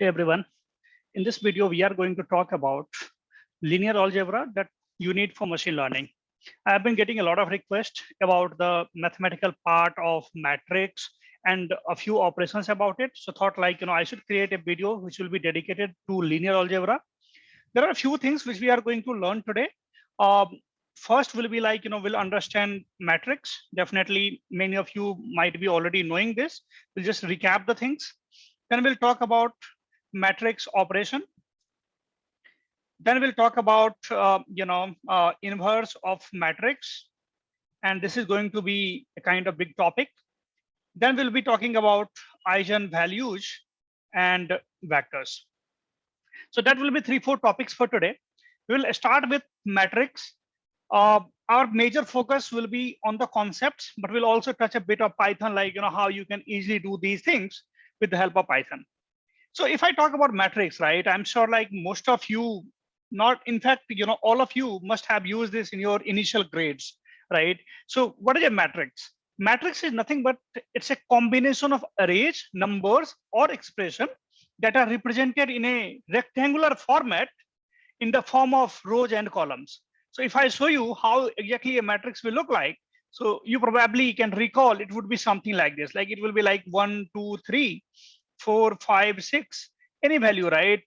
Hey everyone, in this video we are going to talk about linear algebra that you need for machine learning. I have been getting a lot of requests about the mathematical part of matrix and a few operations about it. So thought like, I should create a video which will be dedicated to linear algebra. There are a few things which we are going to learn today. First will be like, we'll understand matrix. Definitely many of you might be already knowing this. We'll just recap the things. Then we'll talk about matrix operation. Then we'll talk about inverse of matrix, and this is going to be a kind of big topic. Then we'll be talking about eigenvalues and vectors. So that will be 3-4 topics for today. We'll start with matrix. Our major focus will be on the concepts, but we'll also touch a bit of Python, like how you can easily do these things with the help of Python. So if I talk about matrix, right, I'm sure like most of you, not in fact, all of you must have used this in your initial grades, right? So what is a matrix? Matrix is nothing but it's a combination of arrays, numbers, or expression that are represented in a rectangular format in the form of rows and columns. So if I show you how exactly a matrix will look like, so you probably can recall it would be something like this, like it will be like 1, 2, 3, 4, 5, 6, any value, right?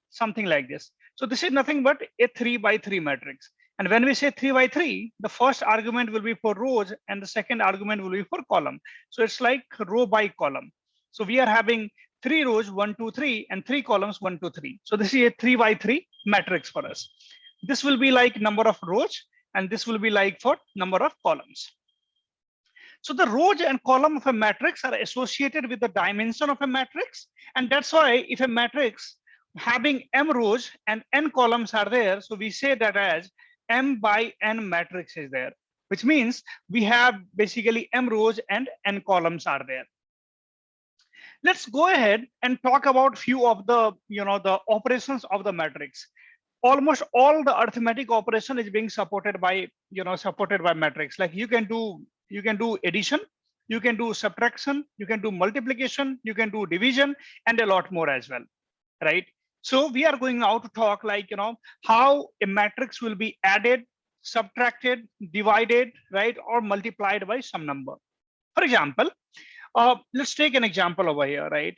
Something like this. So this is nothing but a 3 by 3 matrix. And when we say 3 by 3, the first argument will be for rows and the second argument will be for column. So it's like row by column. So we are having 3 rows, 1, 2, 3, and 3 columns, 1, 2, 3. So this is a 3 by 3 matrix for us. This will be like number of rows, and this will be like for number of columns. So the rows and column of a matrix are associated with the dimension of a matrix. And that's why if a matrix having m rows and n columns are there, so we say that as m by n matrix is there, which means we have basically m rows and n columns are there. Let's go ahead and talk about few of the, the operations of the matrix. Almost all the arithmetic operation is being supported by, matrix. Like you can do addition, you can do subtraction, you can do multiplication, you can do division, and a lot more as well, right? So we are going now to talk like, how a matrix will be added, subtracted, divided, right, or multiplied by some number. For example, let's take an example over here, right?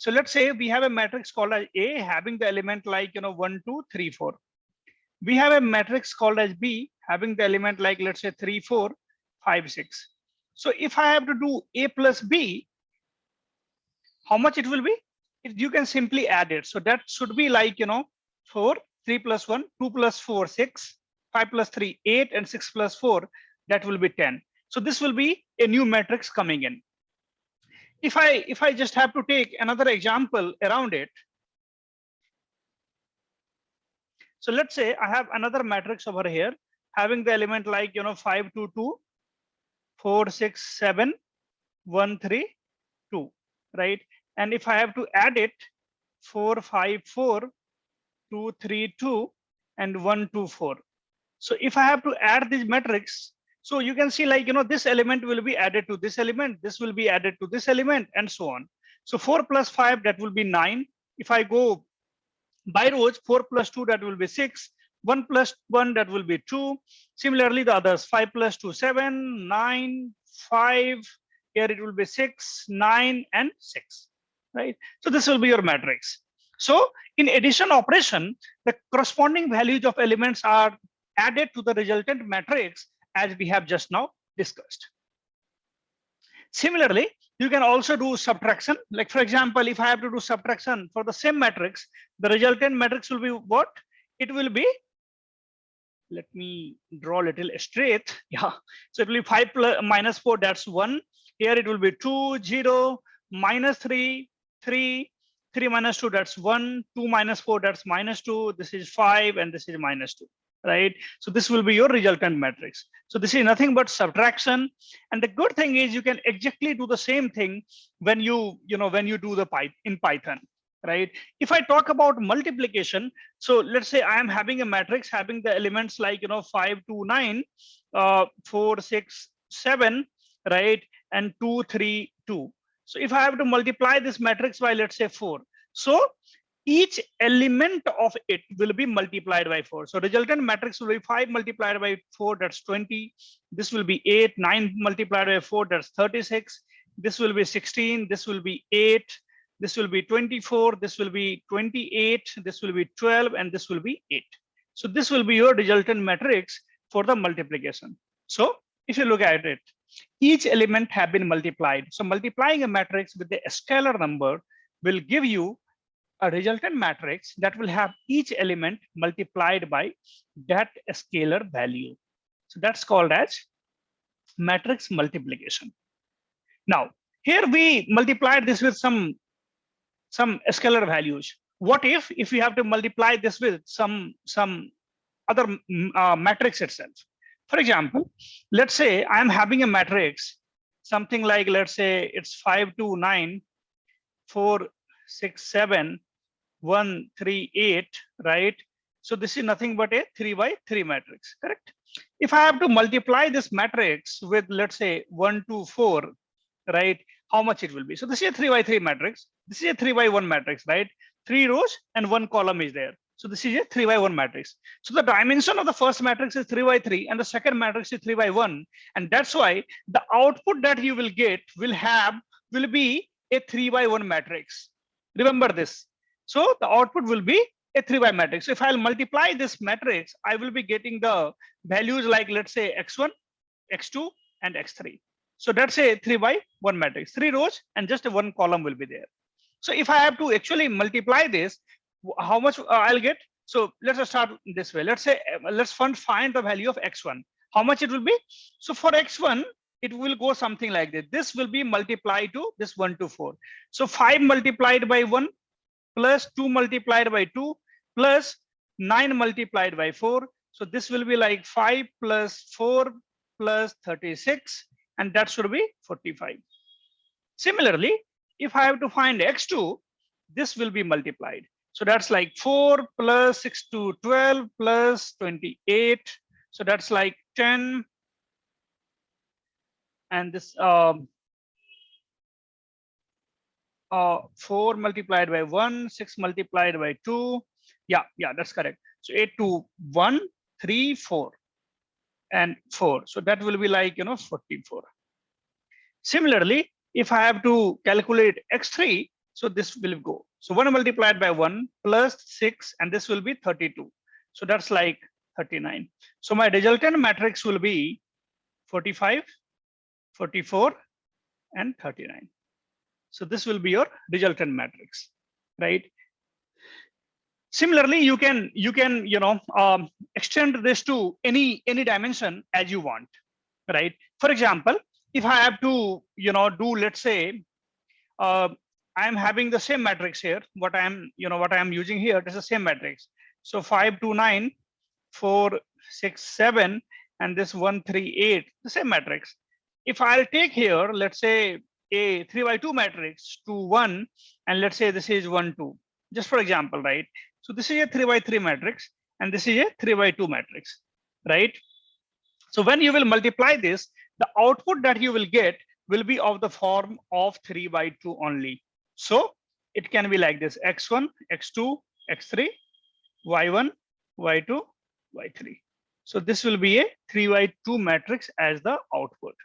So let's say we have a matrix called as A having the element like, 1, 2, 3, 4. We have a matrix called as B having the element like, let's say 3, 4, 5, 6. So if I have to do A plus B, how much it will be? You can simply add it. So that should be like, 4, 3 plus 1, 2 plus 4, 6, 5 plus 3, 8, and 6 plus 4, that will be 10. So this will be a new matrix coming in. If I just have to take another example around it. So let's say I have another matrix over here having the element like, 5, 2, 2, 4, 6, 7, 1, 3, 2, right? And if I have to add it, 4, 5, 4, 2, 3, 2, and 1, 2, 4. So if I have to add this matrix, so you can see like, this element will be added to this element, this will be added to this element, and so on. So 4 plus 5, that will be 9. If I go by rows, 4 plus 2, that will be 6. 1 plus 1, that will be 2. Similarly, the others, 5 plus 2, 7, 9, 5. Here it will be 6, 9, and 6, right? So this will be your matrix. So in addition operation, the corresponding values of elements are added to the resultant matrix as we have just now discussed. Similarly, you can also do subtraction. Like for example, if I have to do subtraction for the same matrix, the resultant matrix will be what? It will be, let me draw a little straight. Yeah. So it will be 5 plus, minus 4, that's 1. Here it will be 2, 0, minus 3, 3, 3 minus 2, that's 1, 2 minus 4, that's minus 2. This is 5, and this is minus 2. Right? So this will be your resultant matrix. So this is nothing but subtraction. And the good thing is you can exactly do the same thing when you do the in Python, right? If I talk about multiplication, so let's say I am having a matrix having the elements like, 5, 2, 9, 4, 6, 7, right? And 2, 3, 2. So if I have to multiply this matrix by, let's say 4. So each element of it will be multiplied by 4. So resultant matrix will be 5 multiplied by 4, that's 20. This will be 8, 9 multiplied by 4, that's 36. This will be 16, this will be 8, this will be 24, this will be 28, this will be 12, and this will be 8. So this will be your resultant matrix for the multiplication. So if you look at it, each element have been multiplied. So multiplying a matrix with a scalar number will give you a resultant matrix that will have each element multiplied by that scalar value. So that's called as matrix multiplication. Now, here we multiplied this with some scalar values. What if we have to multiply this with some other matrix itself? For example, let's say I'm having a matrix, something like, let's say it's 5, 2, 9, 4, 6, 7, 1, 3, 8, right? So this is nothing but a 3 by 3 matrix, correct? If I have to multiply this matrix with, let's say, 1, 2, 4, right? How much it will be? So this is a 3 by 3 matrix. This is a 3 by 1 matrix, right? 3 rows and 1 column is there. So this is a 3 by 1 matrix. So the dimension of the first matrix is 3 by 3 and the second matrix is 3 by 1. And that's why the output that you will get will be a 3 by 1 matrix. Remember this. So the output will be a 3 by matrix. So if I'll multiply this matrix, I will be getting the values like, let's say, x1, x2, and x3. So that's a 3 by 1 matrix, 3 rows and just 1 column will be there. So if I have to actually multiply this, how much I'll get? So let's start this way. Let's say, let's find the value of x1. How much it will be? So for x1, it will go something like this. This will be multiplied to this 1 to 4. So 5 multiplied by 1 plus 2 multiplied by 2 plus 9 multiplied by 4. So this will be like 5 plus 4 plus 36, and that should be 45. Similarly, if I have to find x2, this will be multiplied. So that's like 4 plus 6 to 12 plus 28. So that's like 10. And this 4 multiplied by 1, 6 multiplied by 2. Yeah, that's correct. So 8 to 1, 3, 4, and 4. So that will be like, 44. Similarly, if I have to calculate x3, so this will go. So 1 multiplied by 1 plus 6, and this will be 32. So that's like 39. So my resultant matrix will be 45, 44, and 39. So this will be your resultant matrix, right? Similarly, you can extend this to any dimension as you want, right? For example, if I have to do, let's say, I'm having the same matrix here. What I'm using here is the same matrix. So 5, 2, 9, 4, 6, 7, and this 1, 3, 8, the same matrix. If I'll take here, let's say, a 3 by 2 matrix, 2, 1, and let's say this is 1, 2, just for example, right? So this is a 3 by 3 matrix, and this is a 3 by 2 matrix, right? So when you will multiply this, the output that you will get will be of the form of 3 by 2 only. So it can be like this: x1, x2, x3, y1, y2, y3. So this will be a 3 by 2 matrix as the output,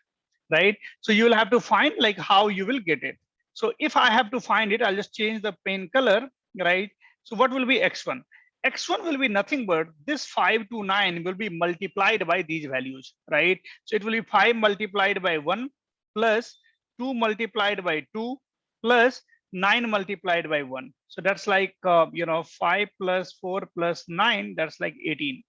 right? So you will have to find like how you will get it. So if I have to find it, I'll just change the pen color, right? So what will be x1? X1 will be nothing but this 5 to 9 will be multiplied by these values, right? So it will be 5 multiplied by 1 plus 2 multiplied by 2 plus 9 multiplied by 1. So that's like 5 plus 4 plus 9, that's like 18.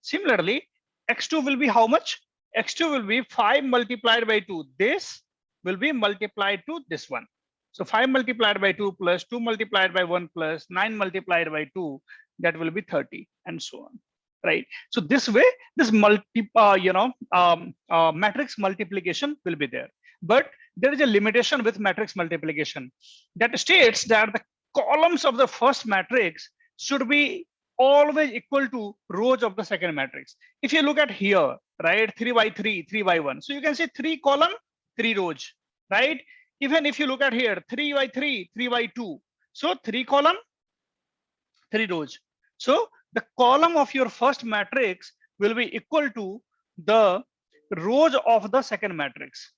Similarly, x2 will be how much? X2 will be 5 multiplied by 2. This will be multiplied to this one. So 5 multiplied by 2 plus 2 multiplied by 1 plus 9 multiplied by 2, that will be 30, and so on, right? So this way, this matrix multiplication will be there. But there is a limitation with matrix multiplication that states that the columns of the first matrix should be always equal to rows of the second matrix. If you look at here, right, 3 by 3, 3 by 1. So you can say 3 column, 3 rows, right? Even if you look at here, 3 by 3, 3 by 2. So 3 column, 3 rows. So the column of your first matrix will be equal to the rows of the second matrix,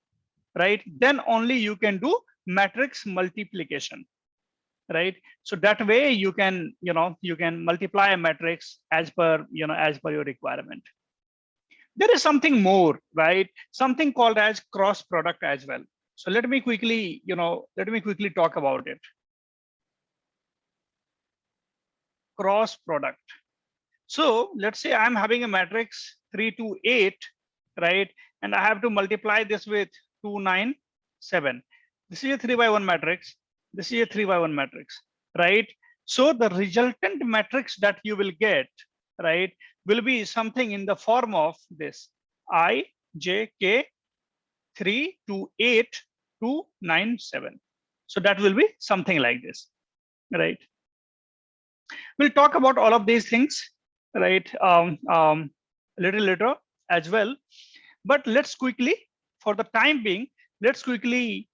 right? Then only you can do matrix multiplication, right? So that way you can, you can multiply a matrix as per, as per your requirement. There is something more, right? Something called as cross product as well. So let me quickly, talk about it. Cross product. So let's say I'm having a matrix 3 to 8, right? And I have to multiply this with 2, 9, 7. This is a 3 by 1 matrix. This is a 3 by 1 matrix, right? So the resultant matrix that you will get, right, will be something in the form of this I, J, K, 3 to 8 to 9, 7. So that will be something like this, right? We'll talk about all of these things, right, a little later as well. But let's quickly, for the time being, let's quickly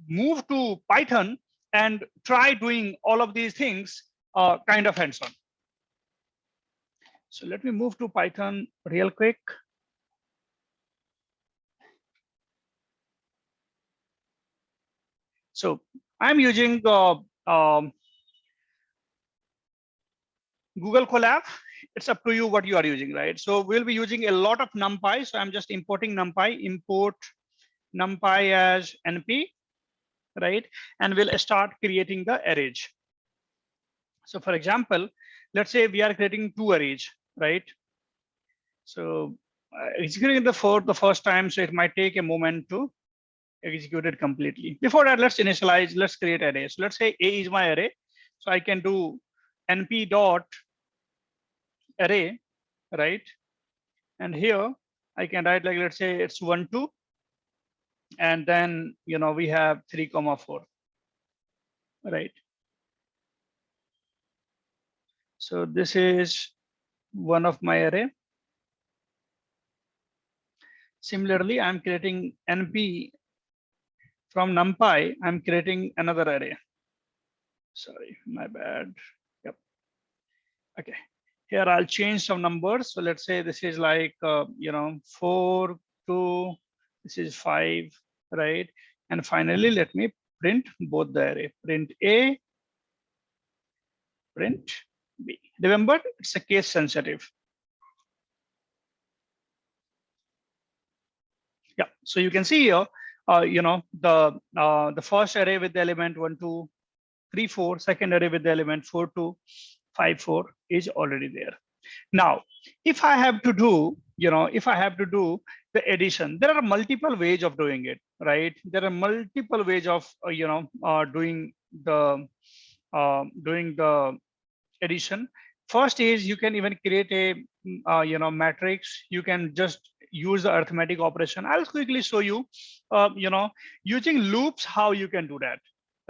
move to Python and try doing all of these things kind of hands-on. So let me move to Python real quick. So I'm using Google Colab. It's up to you what you are using, right? So we'll be using a lot of NumPy. So I'm just importing NumPy, import NumPy as NP, right? And we'll start creating the arrays. So for example, let's say we are creating 2 arrays, right? So executing the first time, so it might take a moment to execute it completely. Before that, let's initialize, let's create arrays. So let's say A is my array. So I can do np dot array, right? And here I can write like, let's say it's 1, 2, and then we have 3, 4, right? So this is one of my array. Similarly, I'm creating np from NumPy. I'm creating another array. Sorry, my bad. Yep. Okay. Here I'll change some numbers. So let's say this is like 4, 2. This is 5, right? And finally, let me print both the array. Print A, print B. Remember, it's a case sensitive. Yeah. So you can see here, the first array with the element 1, 2, 3, 4. Second array with the element 4, 2, 5, 4 is already there. Now, if I have to do, the addition, there are multiple ways of doing it, right? There are multiple ways of, doing the addition. First is you can even create a, matrix. You can just use the arithmetic operation. I'll quickly show you, using loops, how you can do that,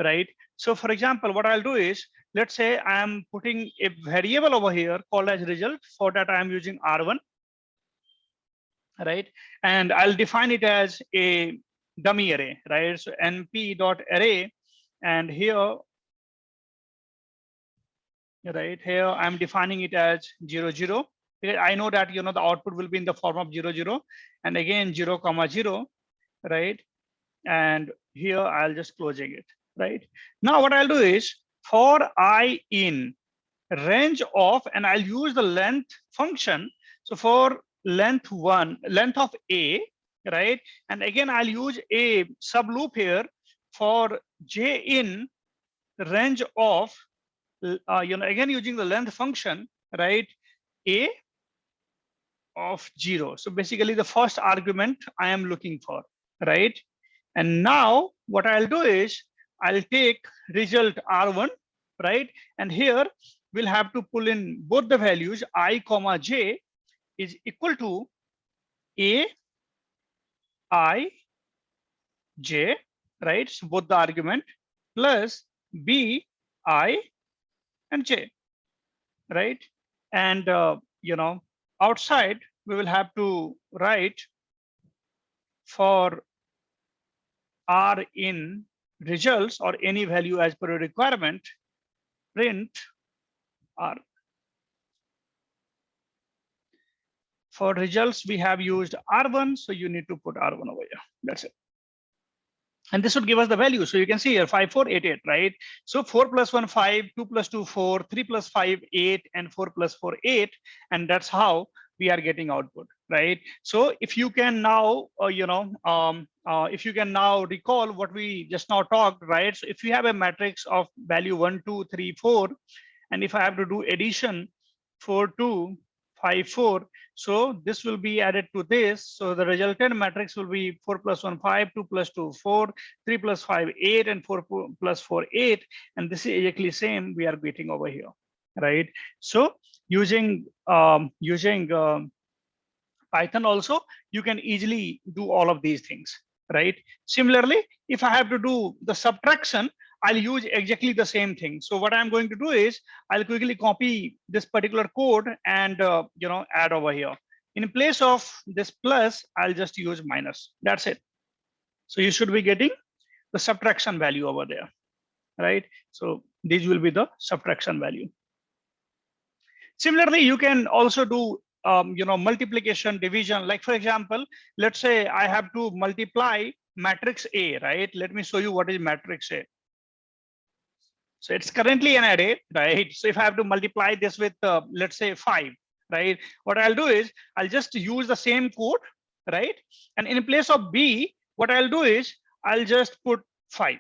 right? So for example, what I'll do is, let's say I'm putting a variable over here called as result. For that, I'm using R1, right? And I'll define it as a dummy array, right? So np.array, and here, right here, I'm defining it as 0, 0. Because I know that the output will be in the form of 0, 0, and again 0, 0, right? And here I'll just closing it, right? Now what I'll do is, for I in range of, and I'll use the length function. So for length of A, right? And again, I'll use a sub loop here for J in range of, again, using the length function, right? A of 0. So basically the first argument I am looking for, right? And now what I'll do is, I'll take result R1, right? And here we'll have to pull in both the values. I comma j is equal to A, I, j, right? So both the argument plus B, I, and j, right? And outside we will have to write for R in results or any value as per your requirement, print R. For results, we have used R1, so you need to put R1 over here. That's it. And this would give us the value. So you can see here 5, 4, 8, 8, right? So 4 plus 1, 5, 2 plus 2, 4, 3 plus 5, 8, and 4 plus 4, 8. And that's how we are getting output, right? So if you can now, if you can now recall what we just now talked, right? So if you have a matrix of value 1, 2, 3, 4, and if I have to do addition 4, 2, 5, 4, so this will be added to this. So the resultant matrix will be 4 plus 1, 5, 2 plus 2, 4, 3 plus 5, 8, and 4 plus 4, 8. And this is exactly same we are getting over here, right? So using Python also, you can easily do all of these things, right? Similarly, if I have to do the subtraction, I'll use exactly the same thing. So what I'm going to do is I'll quickly copy this particular code and add over here. In place of this plus, I'll just use minus. That's it. So you should be getting the subtraction value over there, right? So these will be the subtraction value. Similarly, you can also do multiplication, division. Like for example, let's say I have to multiply matrix A, right? Let me show you what is matrix A. So it's currently an array, right? So if I have to multiply this with, let's say 5, right? What I'll do is I'll just use the same code, right? And in place of B, what I'll do is I'll just put 5.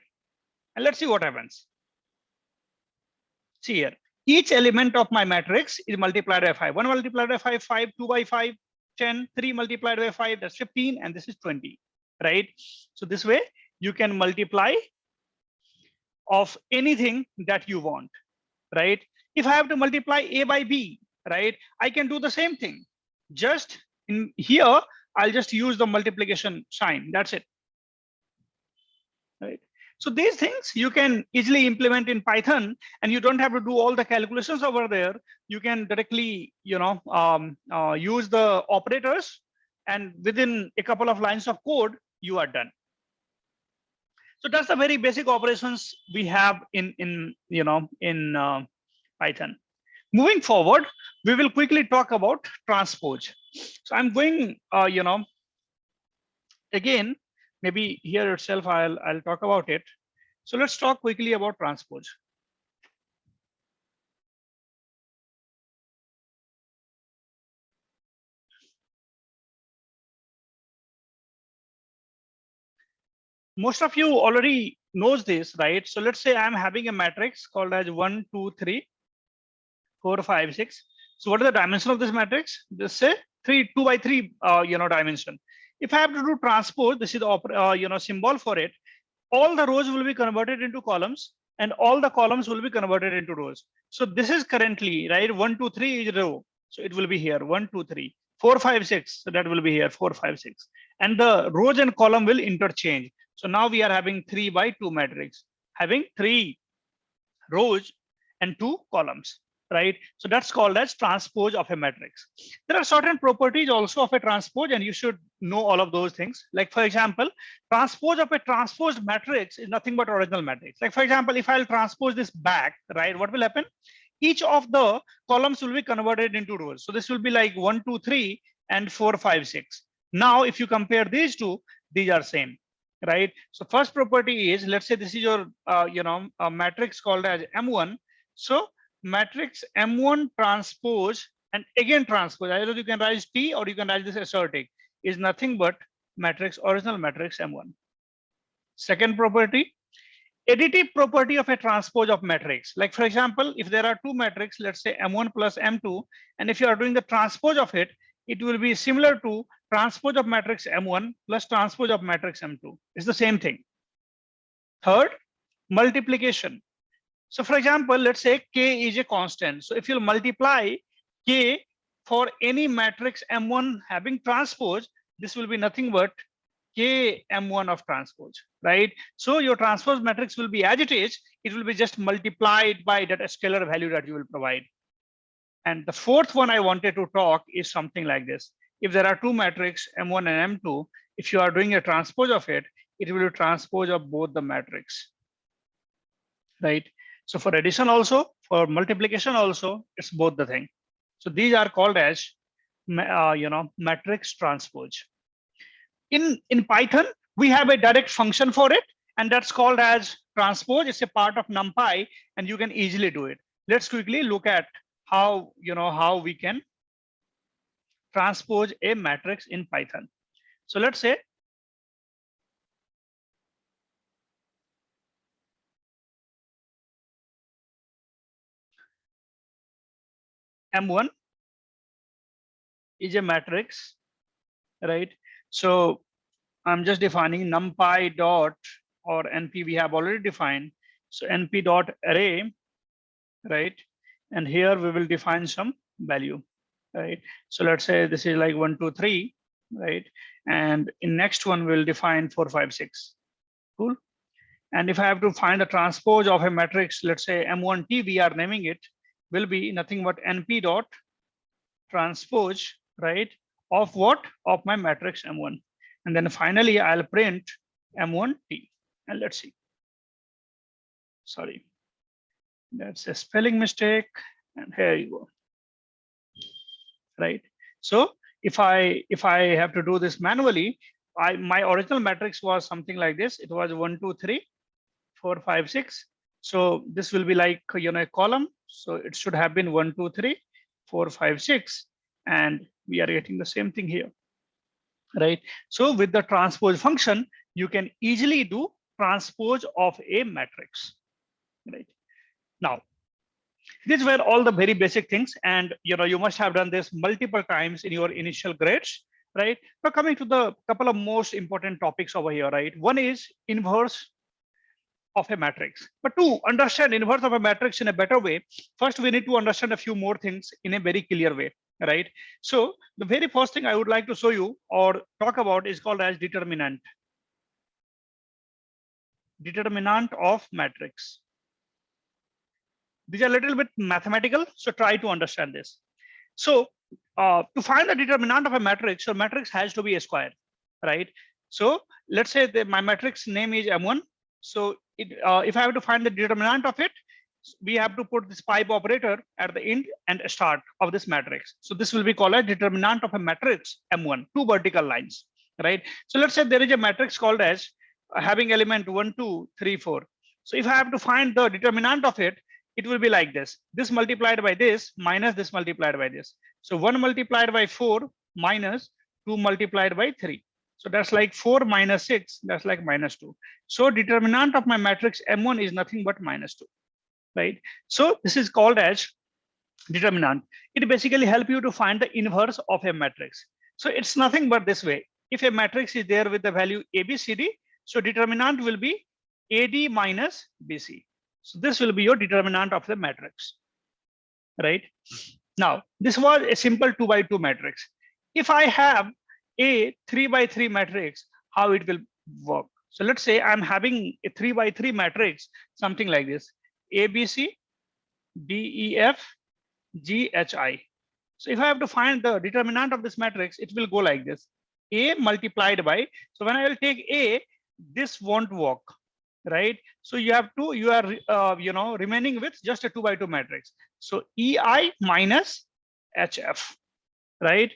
And let's see what happens. See here, each element of my matrix is multiplied by 5. 1 multiplied by 5, 5, 2 by 5, 10, 3 multiplied by 5, that's 15, and this is 20, right? So this way you can multiply of anything that you want, right? If I have to multiply A by B, right, I can do the same thing. Just in here, I'll just use the multiplication sign. That's it, right? So these things you can easily implement in Python, and you don't have to do all the calculations over there. You can directly, use the operators, and within a couple of lines of code, you are done. So that's the very basic operations we have in Python. Moving forward, we will quickly talk about transpose. So I'm going, again, maybe here itself I'll talk about it. So let's talk quickly about transpose. Most of you already knows this, right? So let's say I'm having a matrix called as 1, 2, 3, 4, 5, 6. So what is the dimension of this matrix? Just say 2 by 3, dimension. If I have to do transpose, this is the symbol for it. All the rows will be converted into columns, and all the columns will be converted into rows. So this is currently, right, 1, 2, 3 is row. So it will be here 1, 2, 3, 4, 5, 6. So that will be here 4, 5, 6. And the rows and column will interchange. So now we are having 3 by 2 matrix, having 3 rows and 2 columns, right? So that's called as transpose of a matrix. There are certain properties also of a transpose, and you should know all of those things. Like for example, transpose of a transposed matrix is nothing but original matrix. Like for example, if I'll transpose this back, right, what will happen? Each of the columns will be converted into rows. So this will be like 1, 2, 3, and 4, 5, 6. Now, if you compare these two, these are same, right? So first property is, let's say this is your, a matrix called as M1. So matrix M1 transpose, and again transpose, either you can write T or you can write this assertic, is nothing but matrix, original matrix M1. Second property, additive property of a transpose of matrix. Like for example, if there are two matrices, let's say M1 plus M2, and if you are doing the transpose of it, it will be similar to transpose of matrix M1 plus transpose of matrix M2. It's the same thing. Third, multiplication. So for example, let's say K is a constant. So if you multiply K for any matrix M1 having transpose, this will be nothing but K M1 of transpose, right? So your transpose matrix will be as it is. It will be just multiplied by that scalar value that you will provide. And the fourth one I wanted to talk is something like this. If there are two matrices M1 and M2, if you are doing a transpose of it, it will be transpose of both the matrix. right? So for addition also, for multiplication also, it's both the thing. So these are called as matrix transpose. In Python, we have a direct function for it, and that's called as transpose. It's a part of NumPy, and you can easily do it. Let's quickly look at how we can transpose a matrix in Python. So let's say M1 is a matrix, right? So I'm just defining NumPy dot or NP we have already defined. So NP dot array, right? And here we will define some value, right? So let's say this is like 1, 2, 3, right? And in next one we'll define 4, 5, 6. Cool. And if I have to find the transpose of a matrix, let's say M1T, we are naming it, will be nothing but NP dot transpose, right? Of what? Of my matrix M1. And then finally I'll print M1T. And let's see. Sorry, that's a spelling mistake. And here you go. Right. So if I have to do this manually, my original matrix was something like this. It was 1, 2, 3, 4, 5, 6. So this will be like a column. So it should have been 1, 2, 3, 4, 5, 6, and we are getting the same thing here, right? So with the transpose function, you can easily do transpose of a matrix, right? Now, these were all the very basic things, and you must have done this multiple times in your initial grades, right? Now coming to the couple of most important topics over here, right? One is inverse of a matrix. But to understand inverse of a matrix in a better way, first we need to understand a few more things in a very clear way, right? So the very first thing I would like to show you or talk about is called as determinant. Determinant of matrix. These are a little bit mathematical, so try to understand this. So to find the determinant of a matrix, so matrix has to be a square, right? So let's say that my matrix name is M1. So if I have to find the determinant of it, we have to put this pipe operator at the end and start of this matrix. So this will be called a determinant of a matrix M1, 2 vertical lines, right? So let's say there is a matrix called as having element 1, 2, 3, 4. So if I have to find the determinant of it, it will be like this. This multiplied by this minus this multiplied by this. So 1 multiplied by 4 minus 2 multiplied by 3. So that's like 4 minus 6, that's like minus 2. So determinant of my matrix M1 is nothing but minus 2, right? So this is called as determinant. It basically helps you to find the inverse of a matrix. So it's nothing but this way. If a matrix is there with the value ABCD, so determinant will be AD minus BC. So this will be your determinant of the matrix, right? Now, this was a simple 2 by 2 matrix. If I have a 3 by 3 matrix, how it will work? So let's say I'm having a 3 by 3 matrix, something like this: ABC, DEF, GHI. So if I have to find the determinant of this matrix, it will go like this: A multiplied by. So when I will take A, this won't work, right? So you are remaining with just a 2 by 2 matrix. So EI minus HF, right?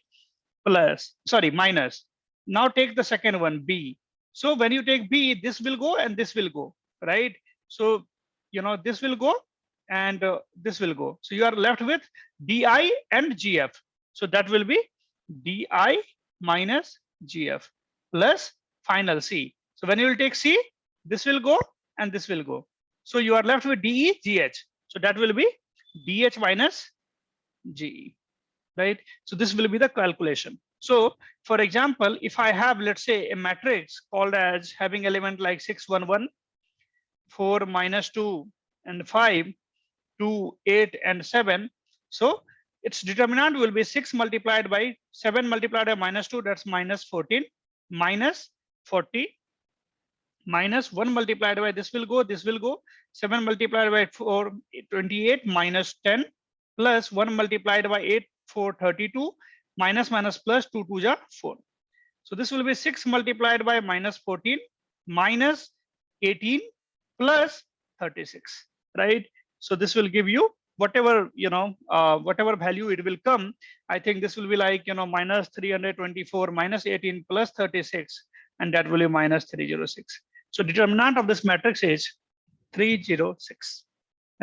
Plus, sorry, minus. Now take the second one, B. So when you take B, this will go and this will go, right? So this will go and this will go. So you are left with DI and GF. So that will be DI minus GF plus final C. So when you will take C, this will go and this will go. So you are left with DE, GH. So that will be DH minus GE, right? So this will be the calculation. So for example, if I have, let's say, a matrix called as having element like 6, 1, 1, 4, minus 2, and 5, 2, 8, and 7. So its determinant will be 6 multiplied by 7 multiplied by minus 2, that's minus 14, minus 40, minus 1 multiplied by this will go, 7 multiplied by 4, 28, minus 10, plus 1 multiplied by 8, 4, 32, minus plus 2, 2 ja 4. So this will be 6 multiplied by minus 14, minus 18, plus 36. right? So this will give you whatever, whatever value it will come. I think this will be like, minus 324 minus 18 plus 36, and that will be minus 306. So determinant of this matrix is 306,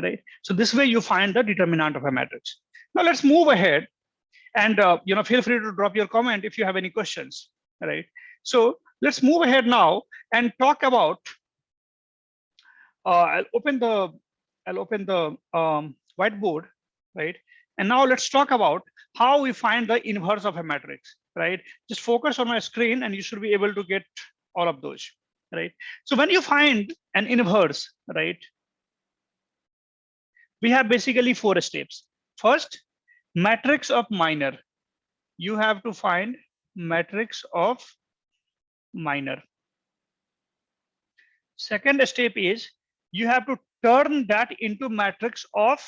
right? So this way you find the determinant of a matrix. Now let's move ahead, and feel free to drop your comment if you have any questions, right? So let's move ahead now and talk about. I'll open the whiteboard, right? And now let's talk about how we find the inverse of a matrix, right? Just focus on my screen and you should be able to get all of those, right? So when you find an inverse, right, we have basically 4 steps. First, matrix of minor. You have to find matrix of minor. Second step is you have to turn that into matrix of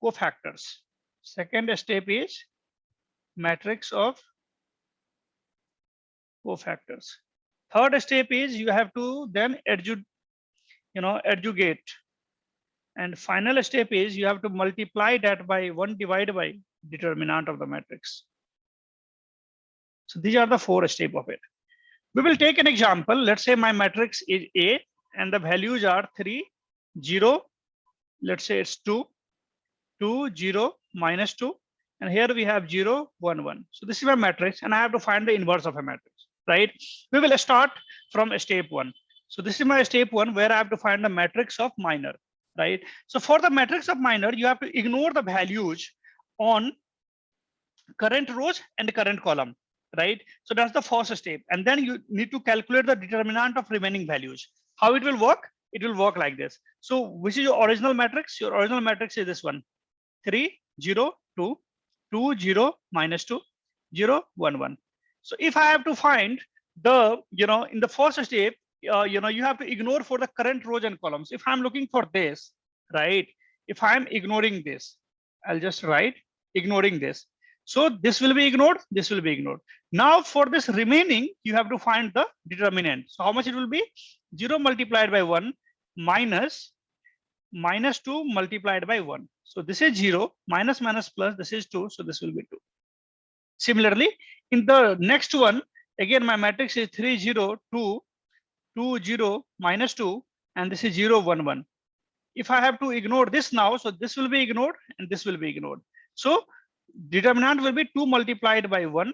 cofactors. Second step is matrix of cofactors. Third step is you have to then adjugate. And final step is you have to multiply that by 1 divided by determinant of the matrix. So these are the 4 steps of it. We will take an example. Let's say my matrix is A and the values are 3, 0. Let's say it's 2, 2, 0, minus 2. And here we have 0, 1, 1. So this is my matrix and I have to find the inverse of a matrix, right? We will start from step 1. So this is my step 1 where I have to find the matrix of minor, right? So for the matrix of minor, you have to ignore the values on current rows and the current column, right? So that's the first step. And then you need to calculate the determinant of remaining values. How it will work? It will work like this. So which is your original matrix? Your original matrix is this one: 3, 0, 2, 2, 0, minus 2, 0, 1, 1. So if I have to find the, in the first step, you have to ignore for the current rows and columns. If I'm looking for this, right? If I'm ignoring this, I'll just write ignoring this. So this will be ignored, this will be ignored. Now for this remaining, you have to find the determinant. So how much it will be? 0 multiplied by 1 minus 2 multiplied by 1. So this is 0, minus plus, this is 2, so this will be 2. Similarly, in the next one, again my matrix is 3, 0, 2, 2, 0, minus 2, and this is 0, 1, 1. If I have to ignore this now, so this will be ignored and this will be ignored. So determinant will be 2 multiplied by 1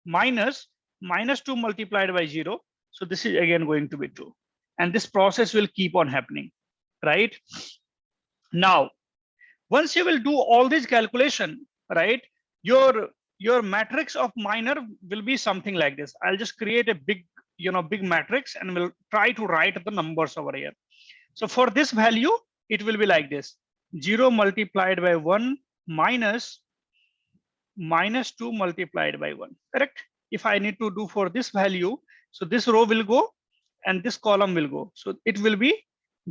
minus 2 multiplied by 0. So this is again going to be 2. And this process will keep on happening, right? Now, once you will do all this calculation, right, your matrix of minor will be something like this. I'll just create a big matrix and we'll try to write the numbers over here. So for this value, it will be like this: 0 multiplied by 1 minus 2 multiplied by 1, correct? If I need to do for this value, so this row will go and this column will go. So it will be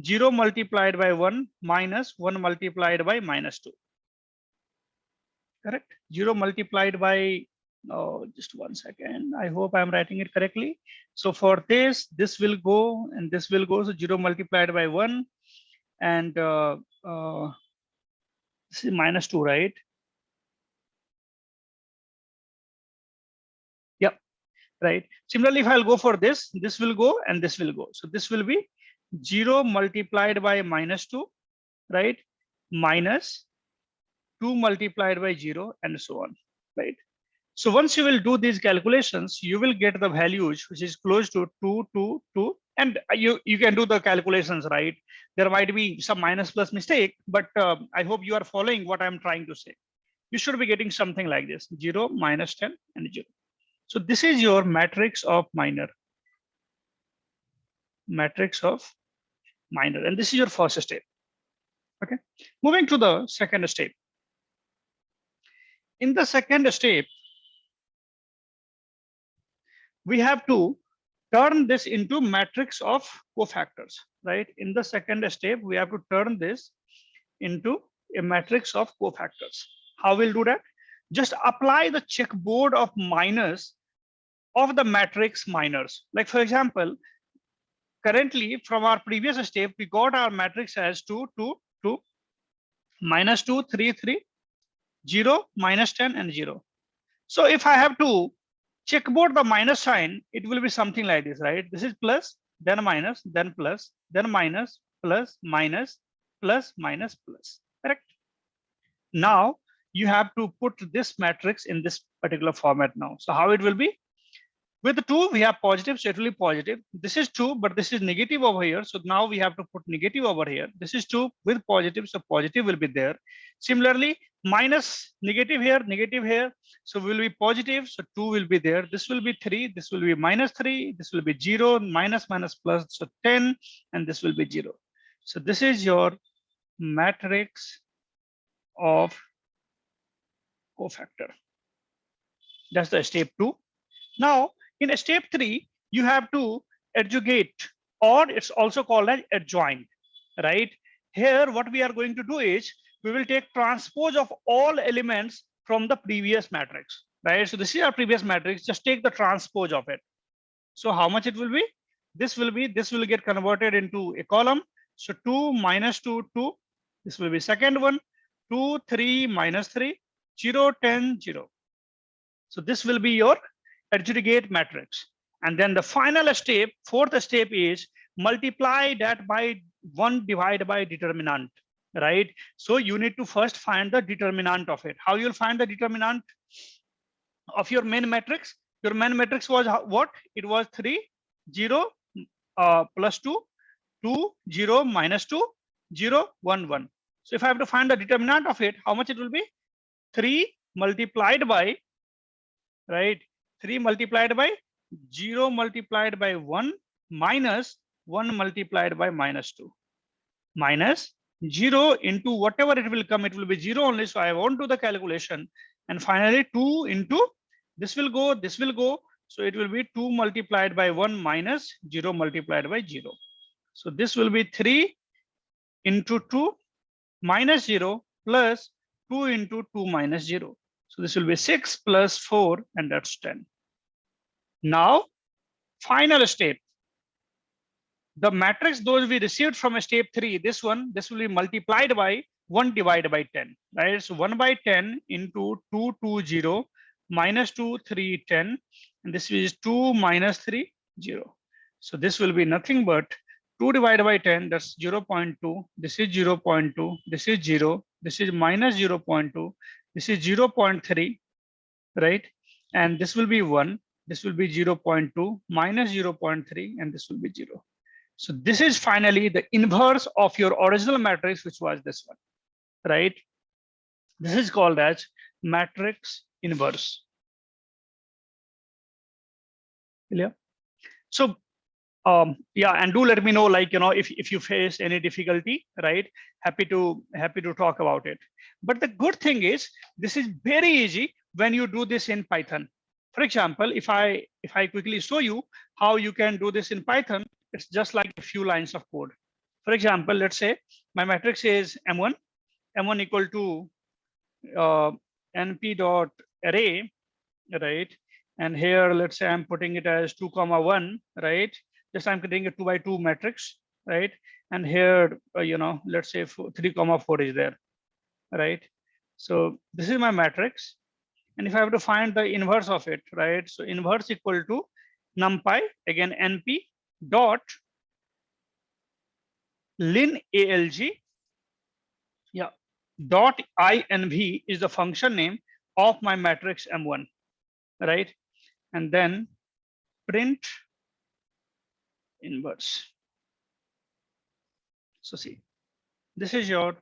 0 multiplied by 1 minus 1 multiplied by minus 2, correct? 0 multiplied by, just 1 second. I hope I'm writing it correctly. So for this will go and this will go. So 0 multiplied by 1 and this is minus 2, right? Yep, right. Similarly, if I'll go for this will go and this will go. So this will be 0 multiplied by minus 2, right? Minus 2 multiplied by 0 and so on, right? So once you will do these calculations, you will get the values which is close to 2, 2, 2. And you can do the calculations, right? There might be some minus plus mistake, but I hope you are following what I'm trying to say. You should be getting something like this: 0, minus 10, and 0. So this is your matrix of minor. Matrix of minor. And this is your first step. Okay. Moving to the second step. In the second step, we have to turn this into matrix of cofactors, right? In the second step, we have to turn this into a matrix of cofactors. How we'll do that? Just apply the checkboard of minus of the matrix minors. Like for example, currently from our previous step, we got our matrix as 2, 2, 2, minus 2, 3, 3, 0, minus 10, and 0. So if I have to checkboard the minus sign, it will be something like this, right? This is plus, then minus, then plus, then minus, plus, minus, plus, minus, plus, correct? Now you have to put this matrix in this particular format now. So how it will be? With the 2, we have positive, so it will be positive. This is 2, but this is negative over here. So now we have to put negative over here. This is 2 with positive, so positive will be there. Similarly, minus negative here. So will be positive, so 2 will be there. This will be 3, this will be minus 3, this will be 0, minus, minus, plus, so 10, and this will be 0. So this is your matrix of cofactor. That's the step 2. Now, in step 3, you have to adjugate, or it's also called as adjoint, right? Here, what we are going to do is we will take transpose of all elements from the previous matrix, right? So this is our previous matrix. Just take the transpose of it. So how much it will be? This will get converted into a column. So 2 minus 2, 2. This will be second one. 2, 3, minus 3, 0, 10, 0. So this will be your adjugate matrix. And then the final step, fourth step, is multiply that by 1 divided by determinant, right? So you need to first find the determinant of it. How you'll find the determinant of your main matrix? Your main matrix was what? It was 3, 0, plus 2, 2, 0, minus 2, 0, 1, 1. So if I have to find the determinant of it, how much it will be? 3 multiplied by, right? 3 multiplied by 0 multiplied by 1 minus 1 multiplied by minus 2. Minus 0 into whatever it will come, it will be 0 only. So I won't do the calculation. And finally 2 into this will go, this will go. So it will be 2 multiplied by 1 minus 0 multiplied by 0. So this will be 3 into 2 minus 0 plus 2 into 2 minus 0. So this will be 6 plus 4, and that's 10. Now, final step. The matrix those we received from step 3, this will be multiplied by 1 divided by 10, right? So 1 by 10 into 2, 2, 0, minus 2, 3, 10, and this is 2 minus 3, 0. So this will be nothing but 2 divided by 10, that's 0.2, this is 0.2, this is 0, this is minus 0.2, this is 0.3, right? And this will be 1, this will be 0.2, minus 0.3, and this will be 0. So this is finally the inverse of your original matrix, which was this one, right? This is called as matrix inverse. Yeah. So yeah, and do let me know, like, you know, if you face any difficulty, right? Happy to talk about it. But the good thing is this is very easy when you do this in Python. For example, if I quickly show you how you can do this in Python, it's just like a few lines of code. For example, let's say my matrix is M1 equal to np dot array, right? And here, let's say I'm putting it as 2, 1, right? Just I'm creating a 2 by 2 matrix, right? And here, you know, let's say 3, 4 is there, right? So this is my matrix. And if I have to find the inverse of it, right? So inverse equal to numpy, again, np dot lin alg, yeah, dot inv is the function name of my matrix M1, right? And then print inverse. So see, this is your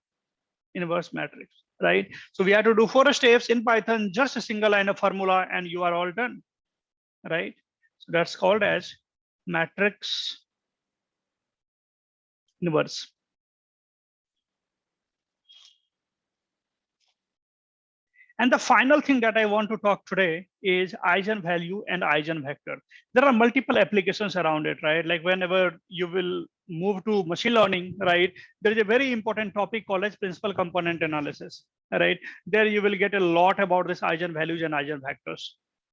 inverse matrix, right? So we have to do 4 steps in Python, just a single line of formula, and you are all done, right? So that's called as matrix inverse. And the final thing that I want to talk today is eigenvalue and eigenvector. There are multiple applications around it, right? Like whenever you will move to machine learning, right? There is a very important topic called as principal component analysis, right? There you will get a lot about this eigenvalues and eigenvectors,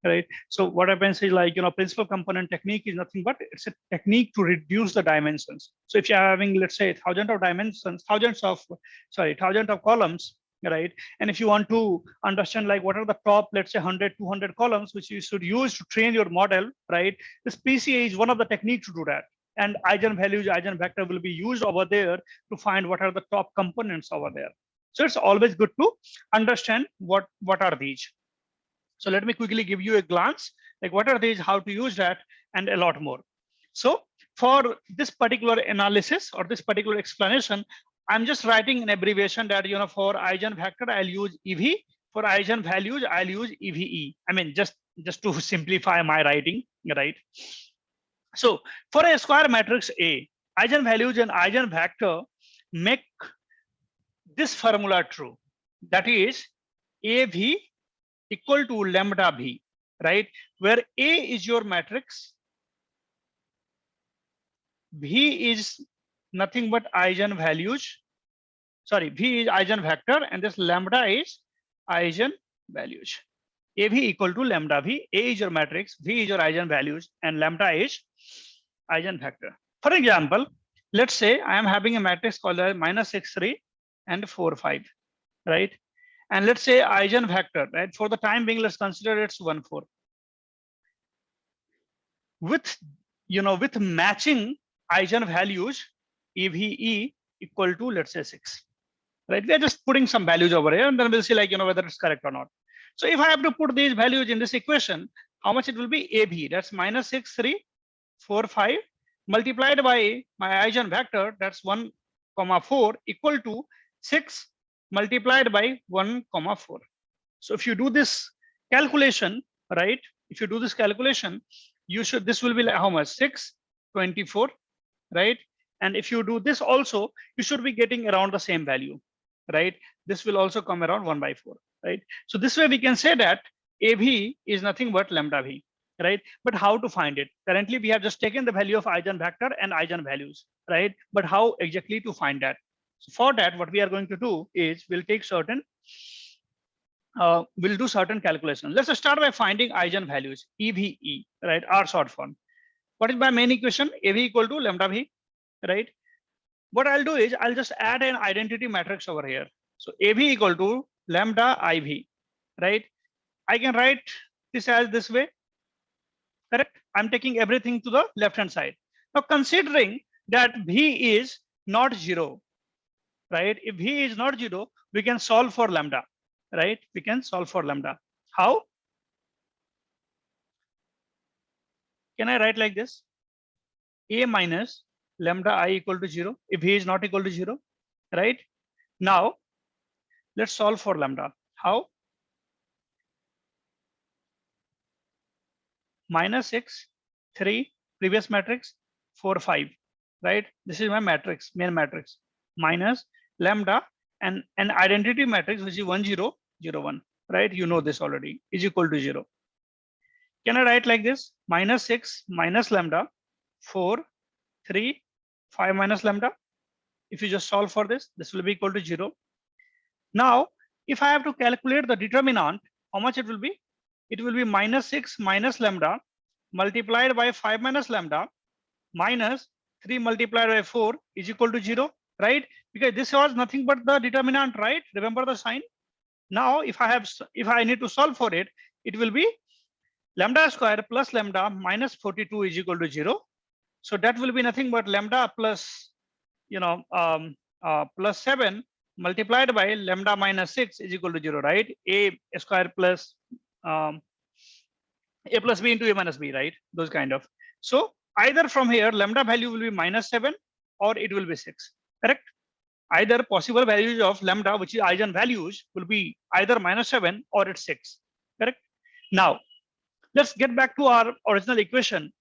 right? So what happens is like, principal component technique is nothing but it's a technique to reduce the dimensions. So if you're having, let's say, thousands of dimensions, thousands of columns, right? And if you want to understand like what are the top, let's say 100, 200 columns, which you should use to train your model, right? This PCA is one of the techniques to do that. And eigenvalues, eigenvector will be used over there to find what are the top components over there. So it's always good to understand what are these. So let me quickly give you a glance, like what are these, how to use that, and a lot more. So for this particular analysis or this particular explanation, I'm just writing an abbreviation that, for eigenvector, I'll use EV. For eigenvalues, I'll use EVE. I mean, just to simplify my writing, right? So for a square matrix A, eigenvalues and eigenvector make this formula true. That is AV equal to lambda V, right? Where A is your matrix, V is nothing but eigenvalues. Sorry, V is eigenvector, and this lambda is eigenvalues. AV equal to lambda V. A is your matrix, V is your eigenvalues, and lambda is eigenvector. For example, let's say I am having a matrix called as -6, 3, and 4, 5, right? And let's say eigenvector, right? For the time being, let's consider it's 1, 4. With with matching eigenvalues, EVE equal to, let's say, 6. Right? We are just putting some values over here, and then we'll see like whether it's correct or not. So if I have to put these values in this equation, how much it will be? AB, that's -6, 3, 4, 5, multiplied by my eigenvector, that's 1, 4, equal to 6 multiplied by 1, 4. So if you do this calculation, right? If you do this calculation, this will be like how much? 6, 24, right? And if you do this also, you should be getting around the same value, right? This will also come around 1/4, right? So this way we can say that AV is nothing but lambda V, right? But how to find it? Currently, we have just taken the value of eigenvector and eigenvalues, right? But how exactly to find that? So for that, what we are going to do is we'll take certain, we'll do certain calculations. Let's start by finding eigenvalues, EVE, right? Our short form. What is my main equation? AV equal to lambda V, right? What I'll do is I'll just add an identity matrix over here. So AV equal to lambda IV, right? I can write this as this way, correct? I'm taking everything to the left-hand side. Now, considering that V is not 0, right? If V is not 0, we can solve for lambda, right? We can solve for lambda. How? Can I write like this? A minus lambda I equal to 0 if V is not equal to 0, right? Now, let's solve for lambda. How? -6, 3, previous matrix, 4, 5, right? This is my matrix, main matrix, minus lambda and an identity matrix, which is 1, 0, 0, 1, right? You know this already, is equal to 0. Can I write like this? -6 minus lambda, 4, 3, 5 minus lambda. If you just solve for this, this will be equal to 0. Now, if I have to calculate the determinant, how much it will be? It will be -6 minus lambda multiplied by 5 minus lambda minus 3 multiplied by 4 is equal to 0, right? Because this was nothing but the determinant, right? Remember the sign. Now, if I need to solve for it, it will be lambda square plus lambda minus 42 is equal to 0. So that will be nothing but lambda plus, plus 7 multiplied by lambda minus 6 is equal to 0, right? A square plus A plus B into A minus B, right? Those kind of. So either from here, lambda value will be -7 or it will be 6, correct? Either possible values of lambda, which is eigenvalues, will be either -7 or it's 6, correct? Now, let's get back to our original equation,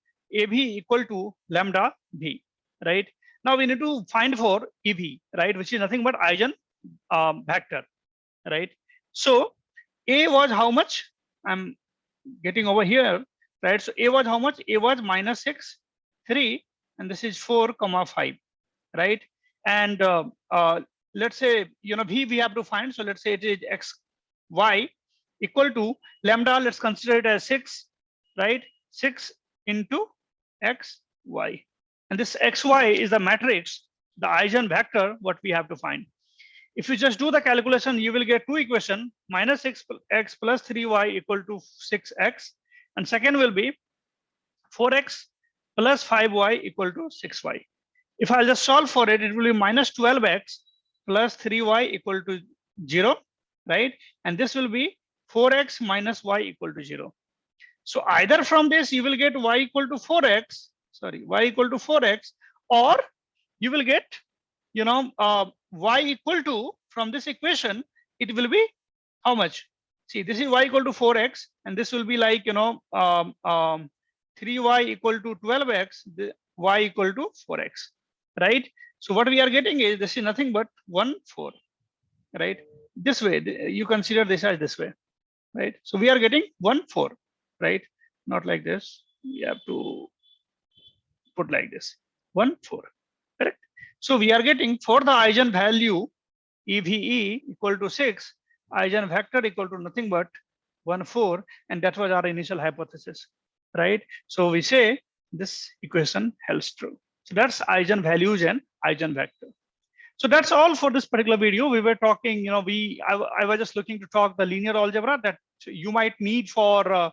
AV equal to lambda V, right? Now we need to find for EV, right? Which is nothing but eigen vector, right? So A was how much? I'm getting over here, right? So A was how much? A was -6, 3, and this is 4, 5, right? And let's say, V we have to find. So let's say it is X, Y, equal to lambda, let's consider it as 6, right? 6 into x, y. And this xy is the matrix, the eigenvector, what we have to find. If you just do the calculation, you will get two equations, minus x plus 3y equal to 6x. And second will be 4x plus 5y equal to 6y. If I'll just solve for it, it will be minus 12x plus 3y equal to 0, right? And this will be 4x minus y equal to 0. So either from this, you will get y equal to 4x, y equal to 4x, or you will get, y equal to, from this equation, it will be how much? See, this is y equal to 4x, and this will be like, 3y equal to 12x, y equal to 4x, right? So what we are getting is, this is nothing but 1, 4, right? This way, you consider this as this way, right? So we are getting 1, 4, right? Not like this. We have to put like this, 1, 4, correct? So we are getting, for the eigenvalue EVE equal to 6, eigenvector equal to nothing but 1, 4, and that was our initial hypothesis, right? So we say this equation holds true. So that's eigenvalues and eigenvector. So that's all for this particular video. We were talking, I was just looking to talk the linear algebra that you might need for,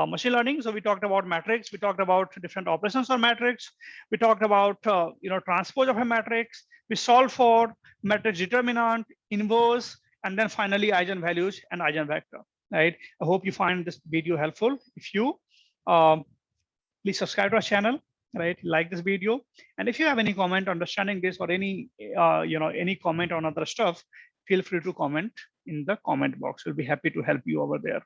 machine learning. So we talked about matrix. We talked about different operations on matrix. We talked about, transpose of a matrix. We solved for matrix determinant, inverse, and then finally eigenvalues and eigenvector, right? I hope you find this video helpful. If you, please subscribe to our channel, right? Like this video. And if you have any comment understanding this or any, any comment on other stuff, feel free to comment in the comment box. We'll be happy to help you over there.